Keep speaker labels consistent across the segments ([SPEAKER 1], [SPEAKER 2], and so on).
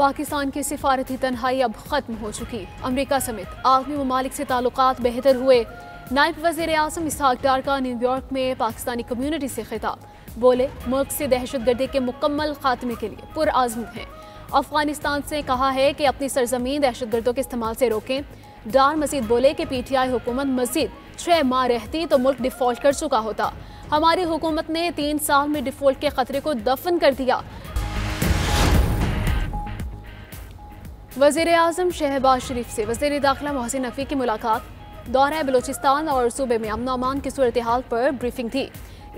[SPEAKER 1] पाकिस्तान की सिफारती तन्हाई अब खत्म हो चुकी। अमेरिका समेत आलमी ममालिक से ताल्लुकात बेहतर हुए। नायब वज़ीर आज़म इसहाक डार का न्यूयॉर्क में पाकिस्तानी कम्युनिटी से खिताब। बोले, मुल्क से दहशतगर्दी के मुकम्मल खात्मे के लिए पुरआज़म है। अफगानिस्तान से कहा है कि अपनी सरजमीन दहशतगर्दों के इस्तेमाल से रोकें। डार मजीद बोले कि PTI हुकूमत मजीद 6 माह रहती तो मुल्क डिफॉल्ट कर चुका होता। हमारी हुकूमत ने 3 साल में डिफॉल्ट के खतरे को दफन कर दिया। वज़ीर आज़म शहबाज शरीफ से वज़ीर दाखिला मोहसिन नकवी की मुलाकात। दौरा बलोचिस्तान और सूबे में अमन अमान की सूरत हाल पर ब्रीफिंग थी।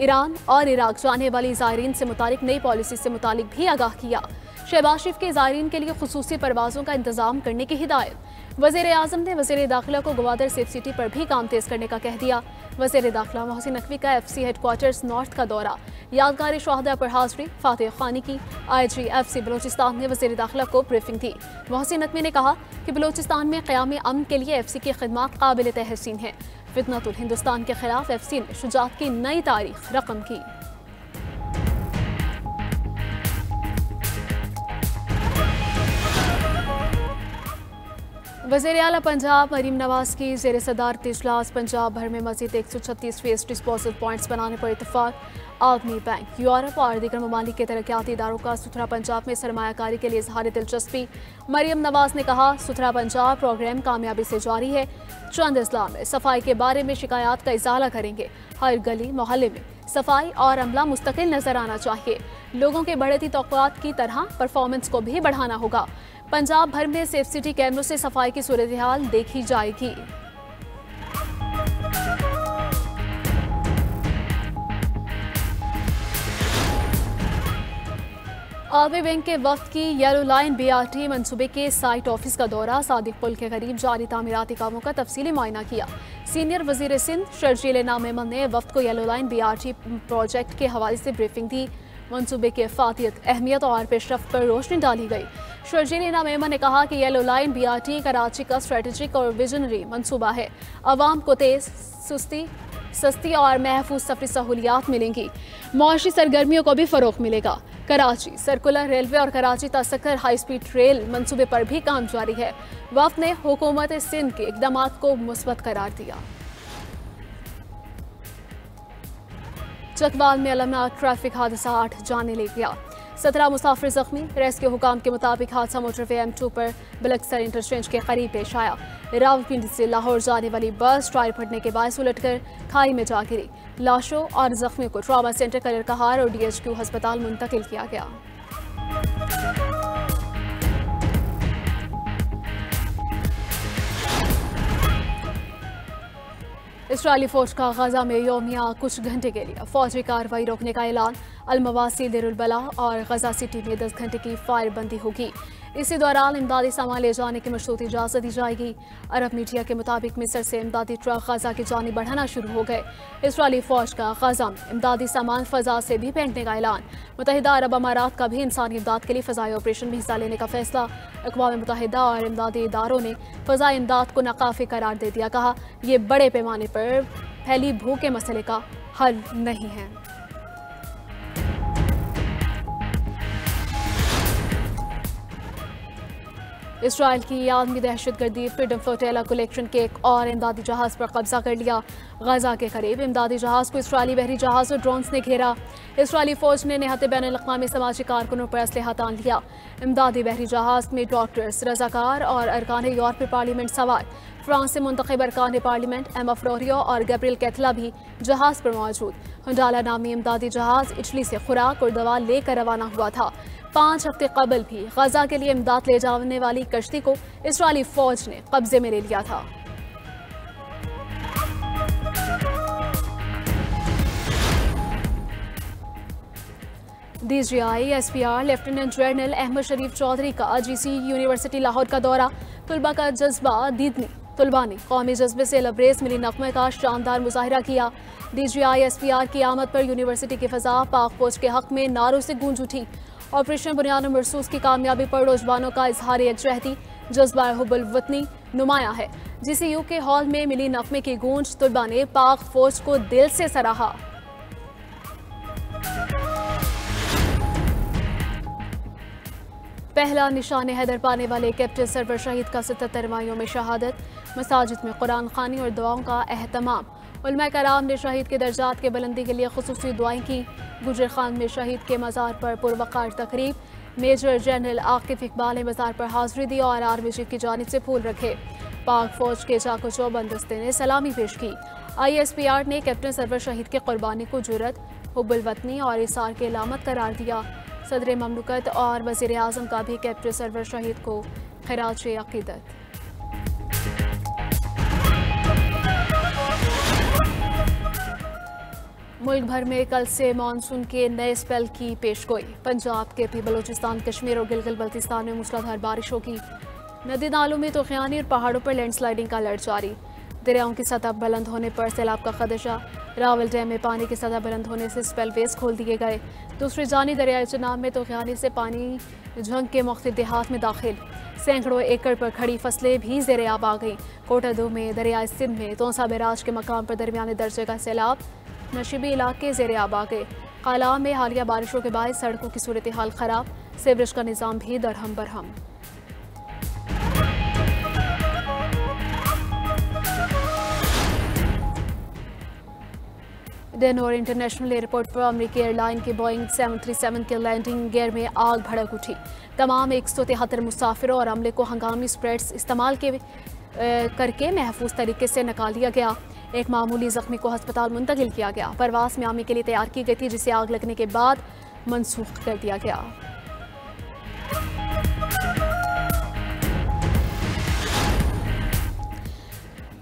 [SPEAKER 1] ईरान और इराक जाने वाली ज़ायरीन से मुतालिक नई पॉलिसी से मुतालिक भी आगाह किया। शहबाज शरीफ के ज़ायरीन के लिए खुसूसी परवाज़ों का इंतजाम करने की हिदायत। वज़ीर आज़म ने वज़ीर दाखिला को गवादर सेफ सिटी पर भी काम तेज़ करने का कह दिया। वज़ीर दाखिला मोहसिन नकवी का FC हेडक्वार्टर्स नॉर्थ का दौरा। यादगार शहादा पर हाज़री फातिह खानी की। IG FC बलोचिस्तान ने वज़ीर दाखिला को ब्रीफिंग दी। मोहसिन नकवी ने कहा कि बलोचिस्तान में क़याम अमन के लिए FC की खिदमत काबिल तहसीन है। फितनतुल हिंदुस्तान के खिलाफ FC ने शुजाअत की नई तारीख रकम की। वज़ीर आला पंजाब मरीम नवाज की ज़ेर सदारत इजलास। पंजाब भर में मज़ीद 136 डिस्पोजल पॉइंट्स बनाने पर इत्तफाक। आलमी बैंक, यूरोप और दीगर ममालिक के तरक्याती इदारों का सुथरा पंजाब में सरमायाकारी के लिए इजहार दिलचस्पी। मरीम नवाज ने कहा, सुथरा पंजाब प्रोग्राम कामयाबी से जारी है। चंद अजला में सफाई के बारे में शिकायत का इजाला करेंगे। हर गली मोहल्ले में सफाई और अमला मुस्तकिल नजर आना चाहिए। लोगों के बढ़ती तौक़ुआत की तरह परफॉर्मेंस को भी बढ़ाना होगा। पंजाब भर में सेफ सिटी कैमरों से सफाई की सूरत हाल देखी जाएगी। आलमी बैंक के वक्त की येलो लाइन BRT मनसूबे के साइट ऑफिस का दौरा। सादिक पुल के करीब जारी तामीराती कामों का तफसीली मुआयना किया। सीनियर वजीर सिंध शर्जील इनाम मेमन ने वक्त को येलो लाइन BRT प्रोजेक्ट के हवाले से ब्रीफिंग दी। मनसूबे की अफादियत, अहमियत और पेशरफ्त पर रोशनी डाली गई। शर्जील इनाम मेमन ने कहा कि येलो लाइन BRT कराची का स्ट्रेटेजिक और विजनरी मनसूबा है। अवाम को तेज, सस्ती और महफूज सफरी सहूलियात मिलेंगी। मुआशी सरगर्मियों को भी फ़रोग़ मिलेगा। कराची सर्कुलर रेलवे और कराची तसक्कर हाई स्पीड रेल मनसूबे पर भी काम जारी है। वफ़द ने हुकूमत सिंध के इक़दाम को मुस्बत करार दिया। चकवाल में अलमनाक ट्रैफिक हादसा 8 जाने ले गया। 17 मुसाफिर जख्मी। रेस्क्यू हुकाम के मुताबिक हादसा मोटरवे M2 पर बलक्सर इंटरचेंज के करीब पेश आया। रावलपिंडी से लाहौर जाने वाली बस टायर फटने के बायस उलटकर खाई में जा गिरी। लाशों और जख्मियों को ट्रॉमा सेंटर कलर कहार और DHQ अस्पताल मुंतकिल किया गया। इसराइली फौज का गजा में यौमिया कुछ घंटे के लिए फौजी कार्रवाई रोकने का ऐलान। अलमवासी, देरुल-बला और गजा सिटी में 10 घंटे की फायरबंदी होगी। इसी दौरान इमदादी सामान ले जाने की मशरूत इजाज़त दी जाएगी। अरब मीडिया के मुताबिक मिस्र से इमदादी ट्रक गजा की जानिब बढ़ाना शुरू हो गए। इसराइली फौज का गजा में इमदादी सामान फ़ज़ा से भी फेंकने का ऐलान। मुत्तहिदा अरब अमारात का भी इंसानी इमदाद के लिए फ़ज़ाई ऑपरेशन में हिस्सा लेने का फैसला। अक़वाम मुत्तहिदा और इमदादी इदारों ने फ़ज़ाई इमदाद को नाकाफ़ी करार दे दिया। कहा, यह बड़े पैमाने पर फैली भूख के मसले का हल नहीं है। इसराइल की आलमी दहशतगर्दी फ्रीडम फ्लोटेला कलेक्शन के एक और इमदादी जहाज़ पर कब्जा कर लिया। गजा के करीब इमदादी जहाज़ को इसराइली बहरी जहाज़ और ड्रोन्स ने घेरा। इसराइली फौज ने निहत्ते बैनुल-अक़वामी समाजी कारकुनों पर असलहा तान लिया। इमदादी बहरी जहाज़ में डॉक्टर्स, रज़ाकार और अरकान यूरोपीय पार्लियामेंट सवार। फ्रांस से मुंतखब अरकान पार्लियामेंट एमा फ्लोरियो और गैब्रियल कैथला भी जहाज़ पर मौजूद। हुंडाला नामी इमदादी जहाज़ इटली से खुराक और दवा लेकर रवाना हुआ था। 5 हफ्ते कबल भी गजा के लिए इमदाद ले जाने वाली कश्ती को इसराइली फौज ने कब्जे में ले लिया था। DGI SPR lieutenant general Ahmed Sharif Chaudhry का GC यूनिवर्सिटी लाहौर का दौरा। तुलबा का जज्बा दीदनी। तुलबा ने कौमी जज्बे से लबरेज मिली नगमे का शानदार मुजाहिरा किया। DGI SPR की आमद पर यूनिवर्सिटी की फ़ज़ा पाक फौज के हक में नारों से गूंज उठी। ऑपरेशन बुनियाद मरसूस की कामयाबी पर नौजवानों का इजहार यकजहती, जज्बा हुब्बुल वतनी नुमाया है। GCU के हॉल में मिली नगमे की गूंज। तुलबा ने पाक फौज को दिल से सराहा। पहला निशान हैदर पाने वाले कैप्टन सरवर शहीद का 77वां में शहादत। मसाजिद में कुरान खानी और दुआओं का अहतमाम। उलमा कराम ने शहीद के दर्जात के बुलंदी के लिए खुसूसी दुआएं की। गुजर खान में शहीद के मज़ार पर पुरवकार तकरीब। मेजर जनरल आकिफ इकबाल ने मज़ार पर हाजिरी दी और आर्मी चीफ की जानिब से फूल रखे। पाक फौज के चाको चौबंद दस्ते ने सलामी पेश की। ISPR ने कैप्टन सरवर शहीद के कुर्बानी को जुर्रत, हुब्बुल वतनी और इसार की अलामत करार दिया। सदर ममलकत और वज़ीर आज़म का भी कैप्टन सरवर शहीद को खिराज अक़ीदत। मुल्क भर में कल से मानसून के नए स्पेल की पेशगोई। पंजाब के भी बलूचिस्तान, कश्मीर और गिलगित बल्तिस्तान में मूसलाधार बारिश होगी। नदी नालों में तूफ़ानी और पहाड़ों पर लैंडस्लाइडिंग का अलर्ट जारी। दरियाओं की सतह बुलंद होने पर सैलाब का खदशा। रावल डैम में पानी की सतह बुलंद होने से स्पेलवेज खोल दिए गए। दूसरी जानी दरियाई चनाब में तूफ़ानी से पानी झंग के मुख्तलिफ देहात में दाखिल। सैकड़ों एकड़ पर खड़ी फसलें भी ज़ेरे आब आ गई। कोटा-2 में दरियाई सिंध में तोसा बैराज के मकाम पर दरमियाने दर्जे का सैलाब। नशीबी इलाके ज़ेरे आब आ गए। काला में हालिया बारिशों के बाद सड़कों की सूरत हाल ख़राब। सीवरेज का निज़ाम भी दरहम बरहम। डेनवर इंटरनेशनल एयरपोर्ट पर अमेरिकी एयरलाइन के बोइंग 737 के लैंडिंग गियर में आग भड़क उठी। तमाम 173 मुसाफिरों और अमले को हंगामी स्प्रेड्स इस्तेमाल करके महफूज तरीके से निकाल दिया गया। एक मामूली जख्मी को अस्पताल मुंतकिल किया गया। परवास मियामी के लिए तैयार की गई थी, जिसे आग लगने के बाद मनसूख कर दिया गया।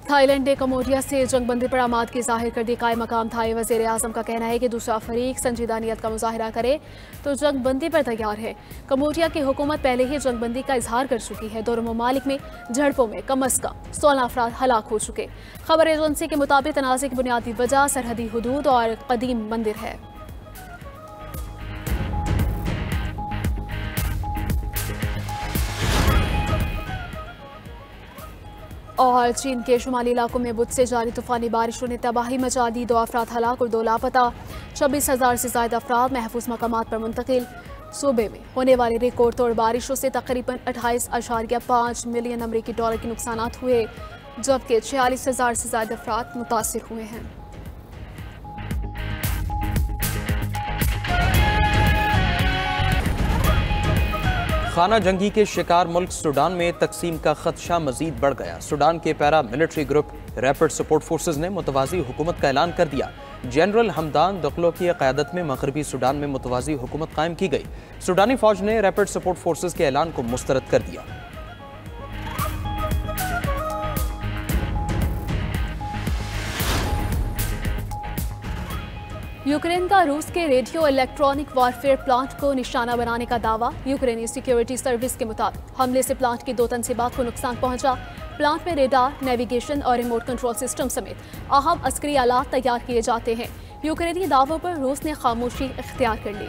[SPEAKER 1] थाईलैंड ने कम्बोडिया से जंगबंदी पर आमादगी जाहिर कर दी। कायम मकाम थाई वज़ीर आज़म का कहना है कि दूसरा फरीक संजीदा नियत का मुजाहरा करे तो जंगबंदी पर तैयार है। कम्बोडिया की हुकूमत पहले ही जंगबंदी का इजहार कर चुकी है। दोनों ममालिक में झड़पों में कम अज़ कम 16 अफराद हलाक हो चुके। खबर एजेंसी के मुताबिक तनाज़े की बुनियादी वजह सरहदी हुदूद और कदीम मंदिर है। और चीन के शुमाली इलाकों में बुध से जारी तूफानी बारिशों ने तबाही मचा दी। 2 अफराद हलाक और 2 लापता। 26,000 से ज्यादा अफराद महफूज मकामात पर मुंतकिल। सूबे में होने वाली रिकॉर्ड तोड़ बारिशों से तकरीबन 28.5 मिलियन अमरीकी डॉलर के नुकसान हुए, जबकि 46,000 से ज्यादा अफराद मुतासिर हुए हैं।
[SPEAKER 2] खाना जंगी के शिकार मुल्क सूडान में तकसीम का खदशा मजीद बढ़ गया। सूडान के para military group rapid support forces ने मुतवाज़ी हुकूमत का ऐलान कर दिया। जनरल हमदान दगलो की क़यादत में मगरबी सूडान में मुतवाज़ी हुकूमत कायम की गई। सूडानी फौज ने रैपिड सपोर्ट फोर्सेज के ऐलान को मुस्तरद कर दिया।
[SPEAKER 1] यूक्रेन का रूस के रेडियो इलेक्ट्रॉनिक वॉरफेयर प्लांट को निशाना बनाने का दावा। यूक्रेनी सिक्योरिटी सर्विस के मुताबिक हमले से प्लांट की 2 तनसीबात को नुकसान पहुंचा। प्लांट में रेडार, नेविगेशन और रिमोट कंट्रोल सिस्टम समेत अहम अस्करी आलात तैयार किए जाते हैं। यूक्रेनी दावों पर रूस ने खामोशी इख्तियार कर ली।